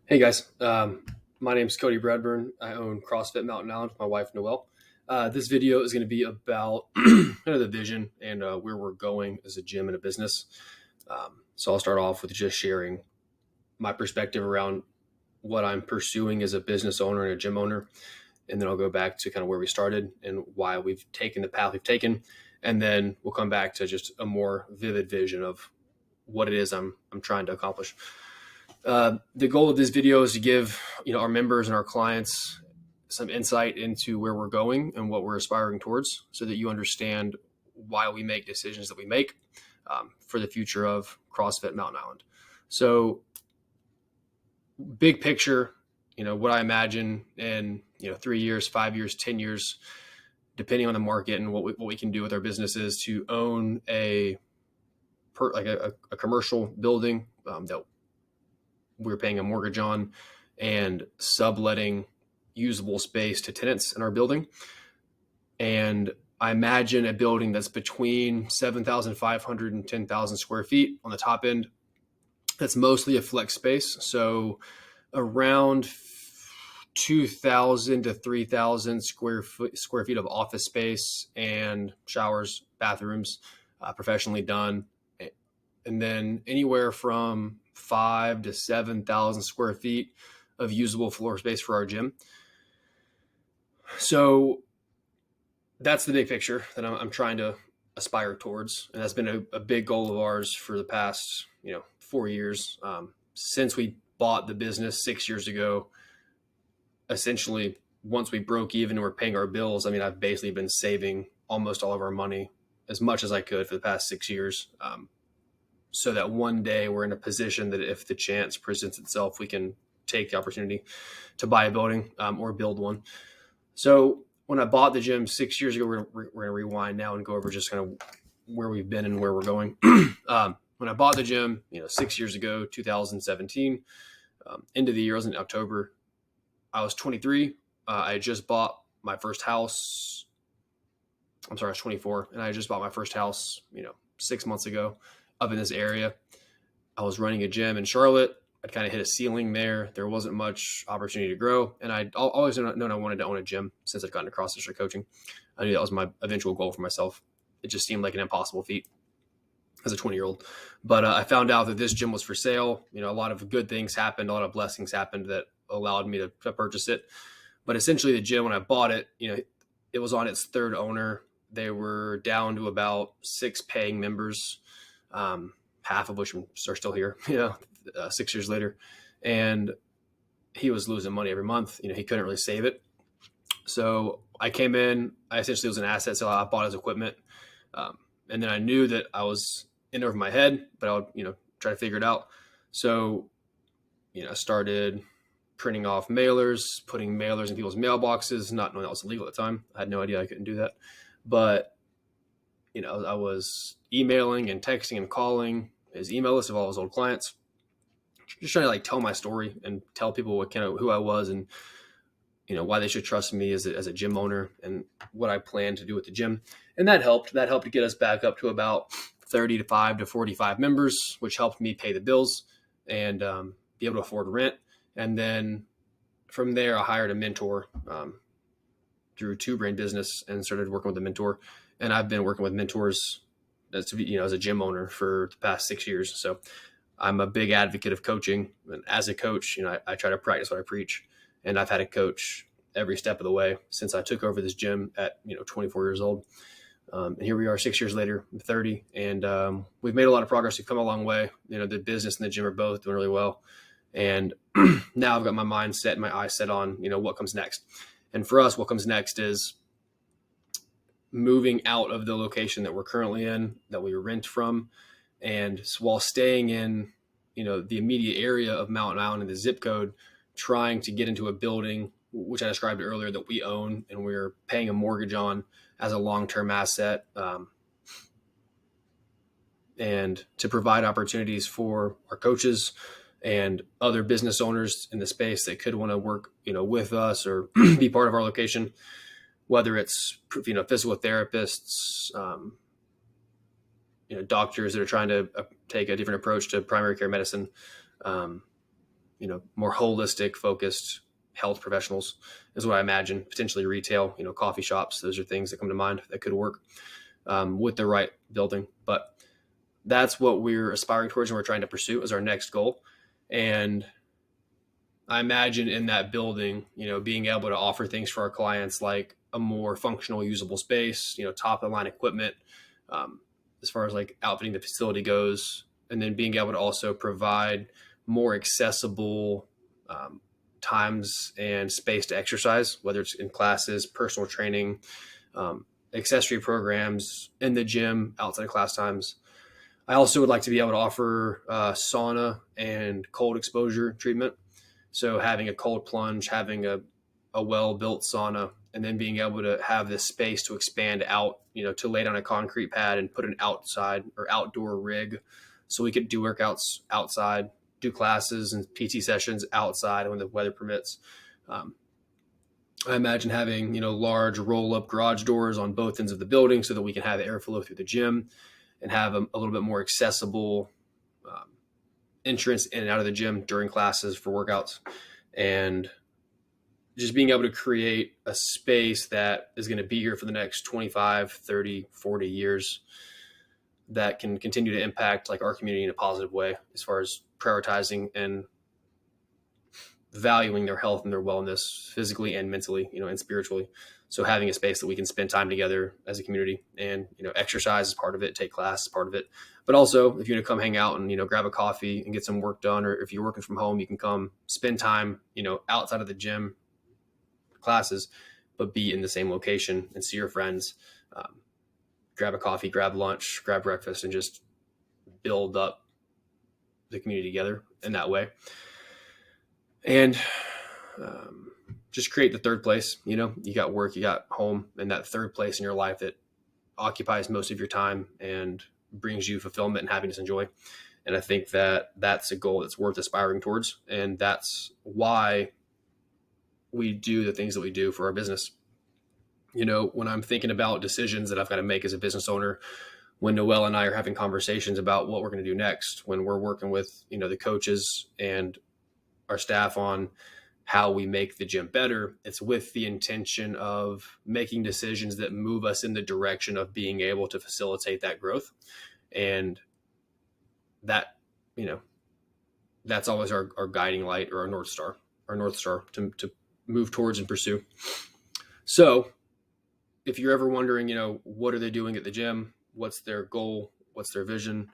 Hey guys, my name's Coty Bradburn. I own CrossFit Mountain Island with my wife Noelle. This video is going to be about kind of the vision and where we're going as a gym and a business. So I'll start off with just sharing my perspective around what I'm pursuing as a business owner and a gym owner, and then I'll go back to kind of where we started and why we've taken the path we've taken, and then we'll come back to just a more vivid vision of what it is I'm trying to accomplish. The goal of this video is to give our members and our clients some insight into where we're going and what we're aspiring towards, so that you understand why we make decisions that we make for the future of CrossFit Mountain Island. So, big picture, what I imagine in 3 years, 5 years, 10 years, depending on the market and what we can do with our business, is to own a commercial building that we're paying a mortgage on and subletting usable space to tenants in our building. And I imagine a building that's between 7,500 and 10,000 square feet on the top end. That's mostly a flex space. So around 2,000 to 3,000 square feet of office space and showers, bathrooms, professionally done. And then anywhere from 5,000 to 7,000 square feet of usable floor space for our gym. So that's the big picture that I'm trying to aspire towards. And that's been a big goal of ours for the past, 4 years. Since we bought the business 6 years ago, essentially, once we broke even and we're paying our bills, I've basically been saving almost all of our money, as much as I could, for the past 6 years. So that one day we're in a position that if the chance presents itself, we can take the opportunity to buy a building or build one. So when I bought the gym 6 years ago, we're going to rewind now and go over just kind of where we've been and where we're going. When I bought the gym, 6 years ago, 2017, end of the year, I was in October. I was 23. I had just bought my first house. I was 24, and I just bought my first house, 6 months ago, up in this area. I was running a gym in Charlotte. I'd kind of hit a ceiling there. There wasn't much opportunity to grow. And I'd always known I wanted to own a gym since I'd gotten to CrossFit coaching. I knew that was my eventual goal for myself. It just seemed like an impossible feat as a 20-year-old. But I found out that this gym was for sale. A lot of good things happened. A lot of blessings happened that allowed me to purchase it. But essentially the gym, when I bought it, it was on its third owner. They were down to about 6 paying members. Half of which are still here, 6 years later. And he was losing money every month. He couldn't really save it. So I came in, I essentially was an asset sale. I bought his equipment. And then I knew that I was in over my head, but I would, try to figure it out. So, I started printing off mailers, putting mailers in people's mailboxes, not knowing that was illegal at the time. I had no idea I couldn't do that. But, I was emailing and texting and calling his email list of all his old clients, just trying to tell my story and tell people what kind of who I was and why they should trust me as a gym owner and what I plan to do with the gym. And that helped to get us back up to about 35 to 45 members, which helped me pay the bills and be able to afford rent. And then from there, I hired a mentor through Two Brain Business and started working with a mentor. And I've been working with mentors as a gym owner for the past 6 years. So I'm a big advocate of coaching. And as a coach, I try to practice what I preach. And I've had a coach every step of the way since I took over this gym at 24 years old. And here we are 6 years later, I'm 30. And we've made a lot of progress. We've come a long way. The business and the gym are both doing really well. And now I've got my mind set, my eyes set on, what comes next. And for us, what comes next is moving out of the location that we're currently in, that we rent from, and while staying in, the immediate area of Mountain Island and the zip code, trying to get into a building, which I described earlier, that we own and we're paying a mortgage on as a long-term asset, and to provide opportunities for our coaches and other business owners in the space that could want to work, with us or be part of our location. Whether it's, physical therapists, doctors that are trying to take a different approach to primary care medicine, more holistic focused health professionals is what I imagine. Potentially retail, coffee shops. Those are things that come to mind that could work with the right building. But that's what we're aspiring towards and we're trying to pursue as our next goal. And I imagine in that building, being able to offer things for our clients like a more functional, usable space, top of the line equipment, as far as like outfitting the facility goes, and then being able to also provide more accessible times and space to exercise, whether it's in classes, personal training, accessory programs in the gym, outside of class times. I also would like to be able to offer sauna and cold exposure treatment. So having a cold plunge, having a well-built sauna, and then being able to have this space to expand out, to lay down a concrete pad and put an outside or outdoor rig. So we could do workouts outside, do classes and PT sessions outside when the weather permits. I imagine having, large roll-up garage doors on both ends of the building so that we can have airflow through the gym and have a little bit more accessible entrance in and out of the gym during classes for workouts, and just being able to create a space that is going to be here for the next 25, 30, 40 years that can continue to impact like our community in a positive way as far as prioritizing and valuing their health and their wellness physically and mentally, and spiritually. So having a space that we can spend time together as a community and, exercise is part of it, take class is part of it. But also if you're going to come hang out and, grab a coffee and get some work done, or if you're working from home, you can come spend time, outside of the gym classes, but be in the same location and see your friends, grab a coffee, grab lunch, grab breakfast, and just build up the community together in that way. And just create the third place. You got work, you got home, and that third place in your life that occupies most of your time and brings you fulfillment and happiness and joy. And I think that that's a goal that's worth aspiring towards. And that's why we do the things that we do for our business. When I'm thinking about decisions that I've got to make as a business owner, when Noelle and I are having conversations about what we're going to do next, when we're working with, the coaches and our staff on how we make the gym better, it's with the intention of making decisions that move us in the direction of being able to facilitate that growth. And that, that's always our guiding light, or our North Star to move towards and pursue. So if you're ever wondering, what are they doing at the gym? What's their goal? What's their vision?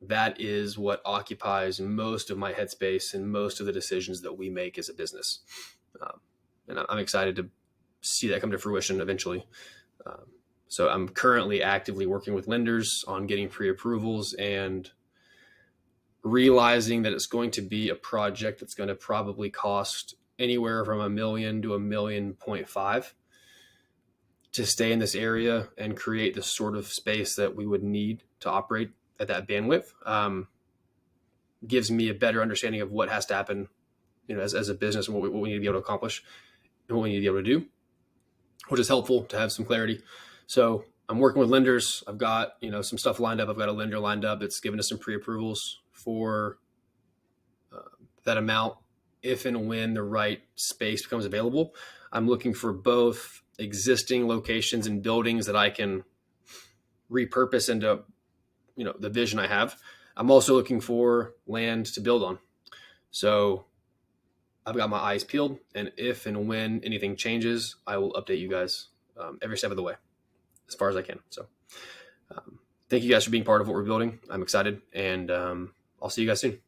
That is what occupies most of my headspace and most of the decisions that we make as a business. And I'm excited to see that come to fruition eventually. So I'm currently actively working with lenders on getting pre-approvals and realizing that it's going to be a project that's going to probably cost anywhere from $1 million to $1.5 million to stay in this area and create the sort of space that we would need to operate at that bandwidth. Gives me a better understanding of what has to happen, as a business, and what we need to be able to accomplish and what we need to be able to do, which is helpful to have some clarity. So I'm working with lenders. I've got, some stuff lined up. I've got a lender lined up that's given us some pre-approvals for that amount if and when the right space becomes available. I'm looking for both existing locations and buildings that I can repurpose into, the vision I have. I'm also looking for land to build on. So I've got my eyes peeled, and if and when anything changes, I will update you guys every step of the way as far as I can. So thank you guys for being part of what we're building. I'm excited, and I'll see you guys soon.